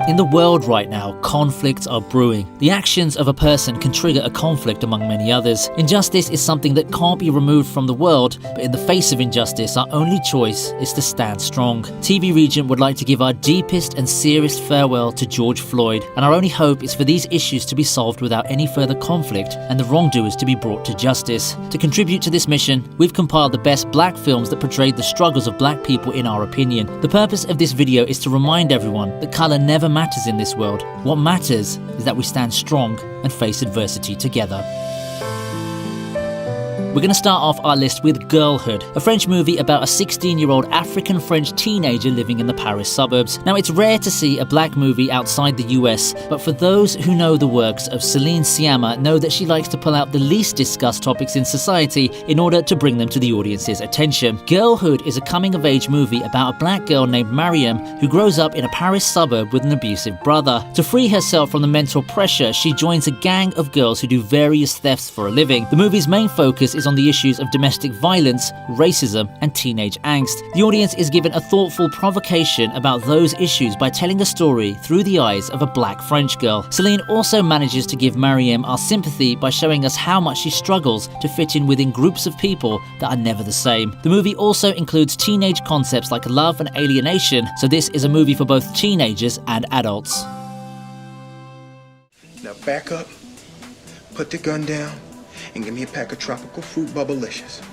In the world right now, conflicts are brewing. The actions of a person can trigger a conflict among many others. Injustice is something that can't be removed from the world, but in the face of injustice, our only choice is to stand strong. TV Regent would like to give our deepest and sincerest farewell to George Floyd, and our only hope is for these issues to be solved without any further conflict and the wrongdoers to be brought to justice. To contribute to this mission, we've compiled the best black films that portrayed the struggles of black people in our opinion. The purpose of this video is to remind everyone that colour never matters in this world. What matters is that we stand strong and face adversity together. We're going to start off our list with Girlhood, a French movie about a 16-year-old African-French teenager living in the Paris suburbs. Now, it's rare to see a black movie outside the US, but for those who know the works of Celine Sciamma know that she likes to pull out the least discussed topics in society in order to bring them to the audience's attention. Girlhood is a coming-of-age movie about a black girl named Mariam who grows up in a Paris suburb with an abusive brother. To free herself from the mental pressure, she joins a gang of girls who do various thefts for a living. The movie's main focus is on the issues of domestic violence, racism, and teenage angst. The audience is given a thoughtful provocation about those issues by telling a story through the eyes of a black French girl. Celine also manages to give Mariam our sympathy by showing us how much she struggles to fit in within groups of people that are never the same. The movie also includes teenage concepts like love and alienation, so this is a movie for both teenagers and adults. Now back up, put the gun down, and give me a pack of tropical fruit bubblicious.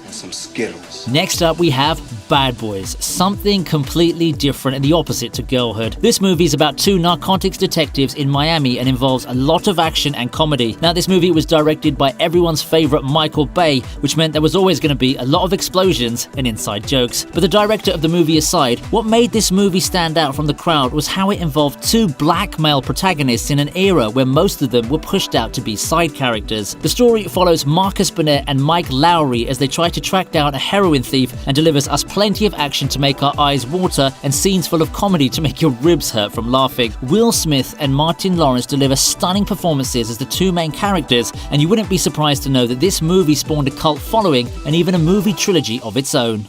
And some Skittles. Next up we have Bad Boys, something completely different and the opposite to Girlhood. This movie is about two narcotics detectives in Miami and involves a lot of action and comedy. Now, this movie was directed by everyone's favorite Michael Bay, which meant there was always going to be a lot of explosions and inside jokes. But the director of the movie aside, what made this movie stand out from the crowd was how it involved two black male protagonists in an era where most of them were pushed out to be side characters. The story follows Marcus Burnett and Mike Lowry as they try to track down a heroin thief and delivers us plenty of action to make our eyes water and scenes full of comedy to make your ribs hurt from laughing. Will Smith and Martin Lawrence deliver stunning performances as the two main characters, and you wouldn't be surprised to know that this movie spawned a cult following and even a movie trilogy of its own.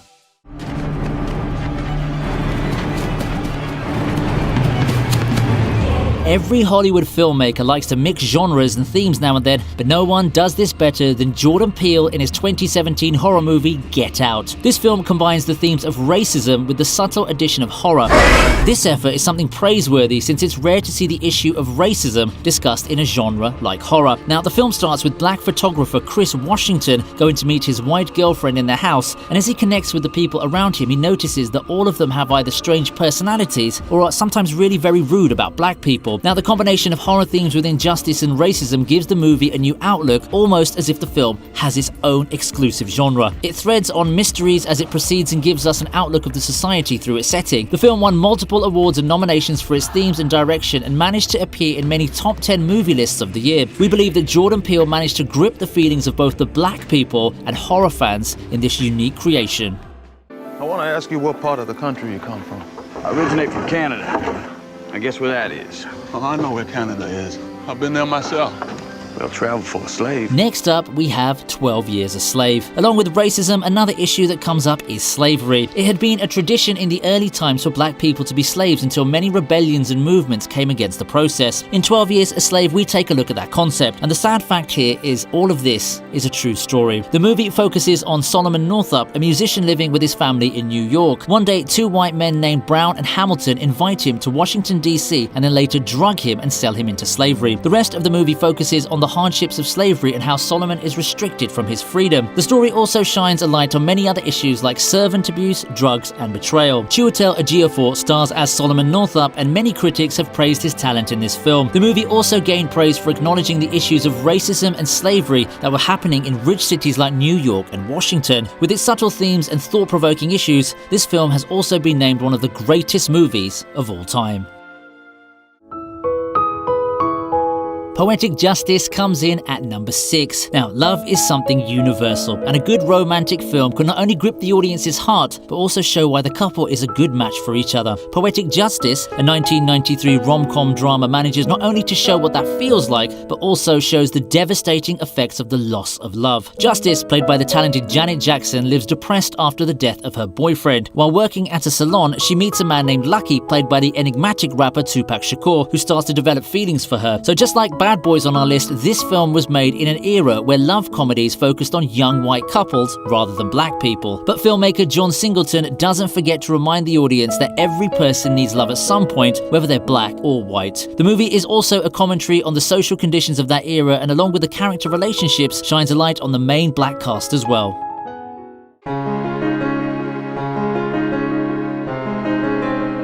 Every Hollywood filmmaker likes to mix genres and themes now and then, but no one does this better than Jordan Peele in his 2017 horror movie Get Out. This film combines the themes of racism with the subtle addition of horror. This effort is something praiseworthy since it's rare to see the issue of racism discussed in a genre like horror. Now, the film starts with black photographer Chris Washington going to meet his white girlfriend in their house, and as he connects with the people around him, he notices that all of them have either strange personalities or are sometimes really very rude about black people. Now, the combination of horror themes with injustice and racism gives the movie a new outlook, almost as if the film has its own exclusive genre. It threads on mysteries as it proceeds and gives us an outlook of the society through its setting. The film won multiple awards and nominations for its themes and direction and managed to appear in many top 10 movie lists of the year. We believe that Jordan Peele managed to grip the feelings of both the black people and horror fans in this unique creation. I want to ask you what part of the country you come from. I originate from Canada. I guess where that is. Oh, I know where Canada is. I've been there myself. Well, travel for a slave. Next up, we have 12 Years a Slave. Along with racism, another issue that comes up is slavery. It had been a tradition in the early times for black people to be slaves until many rebellions and movements came against the process. In 12 Years a Slave, we take a look at that concept, and the sad fact here is all of this is a true story. The movie focuses on Solomon Northup, a musician living with his family in New York. One day, two white men named Brown and Hamilton invite him to Washington, D.C., and then later drug him and sell him into slavery. The rest of the movie focuses on the hardships of slavery and how Solomon is restricted from his freedom. The story also shines a light on many other issues like servant abuse, drugs, and betrayal. Chiwetel Ejiofor stars as Solomon Northup, and many critics have praised his talent in this film. The movie also gained praise for acknowledging the issues of racism and slavery that were happening in rich cities like New York and Washington. With its subtle themes and thought-provoking issues, this film has also been named one of the greatest movies of all time. Poetic Justice comes in at number 6. Now, love is something universal, and a good romantic film can not only grip the audience's heart, but also show why the couple is a good match for each other. Poetic Justice, a 1993 rom-com drama, manages not only to show what that feels like, but also shows the devastating effects of the loss of love. Justice, played by the talented Janet Jackson, lives depressed after the death of her boyfriend. While working at a salon, she meets a man named Lucky, played by the enigmatic rapper Tupac Shakur, who starts to develop feelings for her. So just like Bad Boys on our list, this film was made in an era where love comedies focused on young white couples rather than black people. But filmmaker John Singleton doesn't forget to remind the audience that every person needs love at some point, whether they're black or white. The movie is also a commentary on the social conditions of that era, and along with the character relationships, shines a light on the main black cast as well.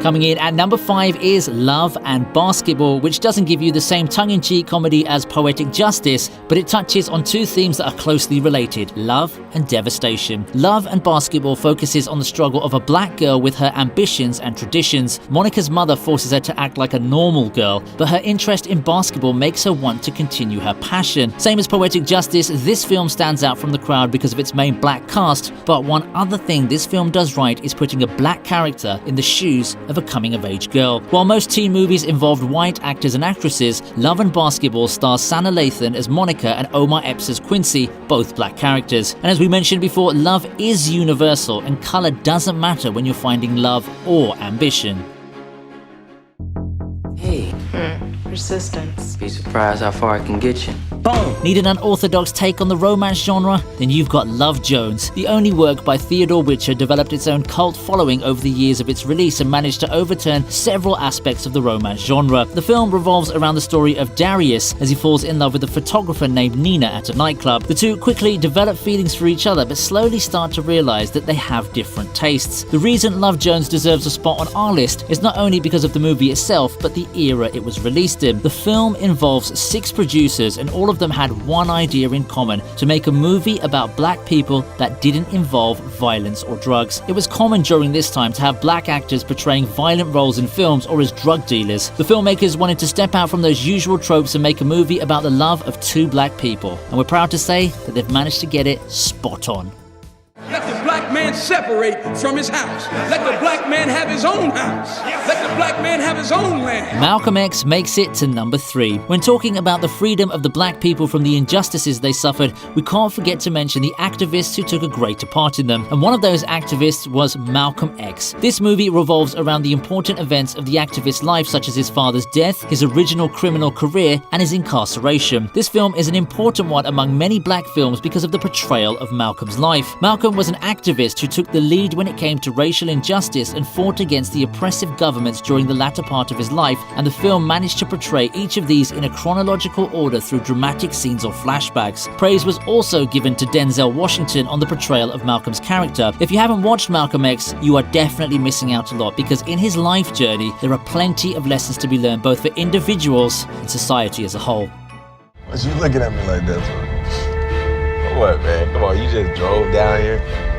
Coming in at number 5 is Love and Basketball, which doesn't give you the same tongue-in-cheek comedy as Poetic Justice, but it touches on two themes that are closely related: love and devastation. Love and Basketball focuses on the struggle of a black girl with her ambitions and traditions. Monica's mother forces her to act like a normal girl, but her interest in basketball makes her want to continue her passion. Same as Poetic Justice, this film stands out from the crowd because of its main black cast, but one other thing this film does right is putting a black character in the shoes of a coming-of-age girl. While most teen movies involved white actors and actresses, Love and Basketball stars Sanaa Lathan as Monica and Omar Epps as Quincy, both black characters. And as we mentioned before, love is universal, and color doesn't matter when you're finding love or ambition. Hey. Persistence. Be surprised how far I can get you. Boom! Need an unorthodox take on the romance genre? Then you've got Love Jones. The only work by Theodore Witcher developed its own cult following over the years of its release and managed to overturn several aspects of the romance genre. The film revolves around the story of Darius as he falls in love with a photographer named Nina at a nightclub. The two quickly develop feelings for each other, but slowly start to realize that they have different tastes. The reason Love Jones deserves a spot on our list is not only because of the movie itself, but the era it was released in. The film involves 6 producers, and all of them had one idea in common: to make a movie about black people that didn't involve violence or drugs. It was common during this time to have black actors portraying violent roles in films or as drug dealers. The filmmakers wanted to step out from those usual tropes and make a movie about the love of 2 black people, and we're proud to say that they've managed to get it spot on. Let the black man separate from his house. Let the black man have his own house. Let the black man have his own land. Malcom X makes it to number 3. When talking about the freedom of the black people from the injustices they suffered, we can't forget to mention the activists who took a greater part in them. And one of those activists was Malcom X. This movie revolves around the important events of the activist's life, such as his father's death, his original criminal career, and his incarceration. This film is an important one among many black films because of the portrayal of Malcolm's life. Malcolm was an activist who took the lead when it came to racial injustice and fought against the oppressive governments during the latter part of his life, and the film managed to portray each of these in a chronological order through dramatic scenes or flashbacks. Praise was also given to Denzel Washington on the portrayal of Malcolm's character. If you haven't watched Malcolm X, you are definitely missing out a lot, because in his life journey, there are plenty of lessons to be learned both for individuals and society as a whole. What you looking at me like that for? What, man? Come on, you just drove down here?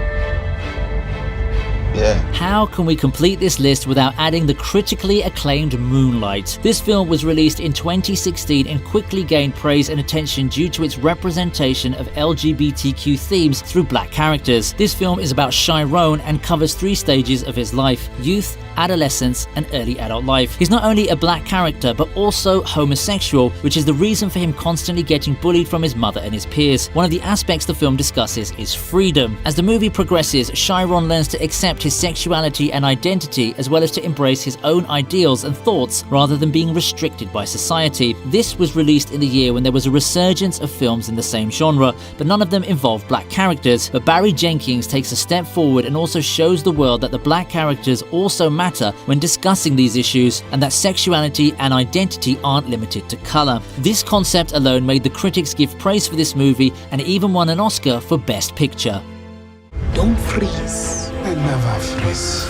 Yeah. How can we complete this list without adding the critically acclaimed Moonlight? This film was released in 2016 and quickly gained praise and attention due to its representation of LGBTQ themes through black characters. This film is about Chiron and covers 3 stages of his life: youth, adolescence, and early adult life. He's not only a black character, but also homosexual, which is the reason for him constantly getting bullied from his mother and his peers. One of the aspects the film discusses is freedom. As the movie progresses, Chiron learns to accept his sexuality and identity, as well as to embrace his own ideals and thoughts rather than being restricted by society. This was released in the year when there was a resurgence of films in the same genre, but none of them involved black characters. But Barry Jenkins takes a step forward and also shows the world that the black characters also matter when discussing these issues, and that sexuality and identity aren't limited to color. This concept alone made the critics give praise for this movie, and it even won an Oscar for Best Picture. Don't freeze. I never freeze.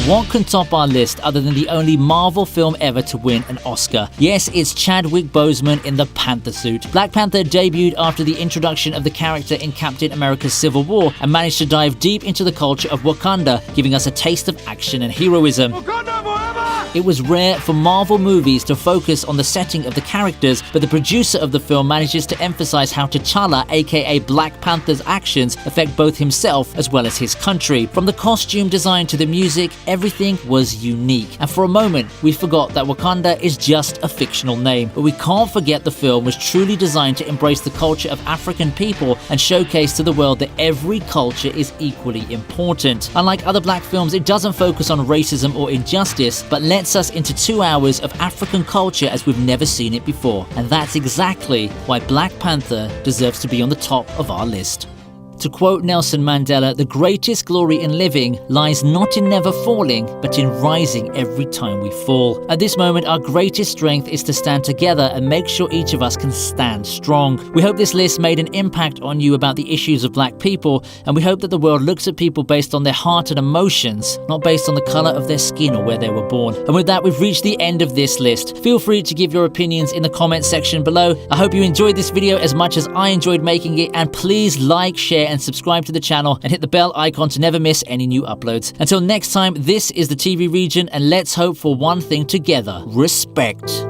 What can top our list other than the only Marvel film ever to win an Oscar? Yes, it's Chadwick Boseman in the Panther suit. Black Panther debuted after the introduction of the character in Captain America's Civil War and managed to dive deep into the culture of Wakanda, giving us a taste of action and heroism. Wakanda forever! It was rare for Marvel movies to focus on the setting of the characters, but the producer of the film manages to emphasize how T'Challa, aka Black Panther's actions affect both himself as well as his country. From the costume design to the music, everything was unique. And for a moment, we forgot that Wakanda is just a fictional name. But we can't forget the film was truly designed to embrace the culture of African people and showcase to the world that every culture is equally important. Unlike other black films, it doesn't focus on racism or injustice, but lets us into 2 hours of African culture as we've never seen it before. And that's exactly why Black Panther deserves to be on the top of our list. To quote Nelson Mandela, the greatest glory in living lies not in never falling, but in rising every time we fall. At this moment, our greatest strength is to stand together and make sure each of us can stand strong. We hope this list made an impact on you about the issues of black people, and we hope that the world looks at people based on their heart and emotions, not based on the color of their skin or where they were born. And with that, we've reached the end of this list. Feel free to give your opinions in the comments section below. I hope you enjoyed this video as much as I enjoyed making it, and please like, share, and subscribe to the channel and hit the bell icon to never miss any new uploads. Until next time, this is the TV Regent, and let's hope for one thing together: respect.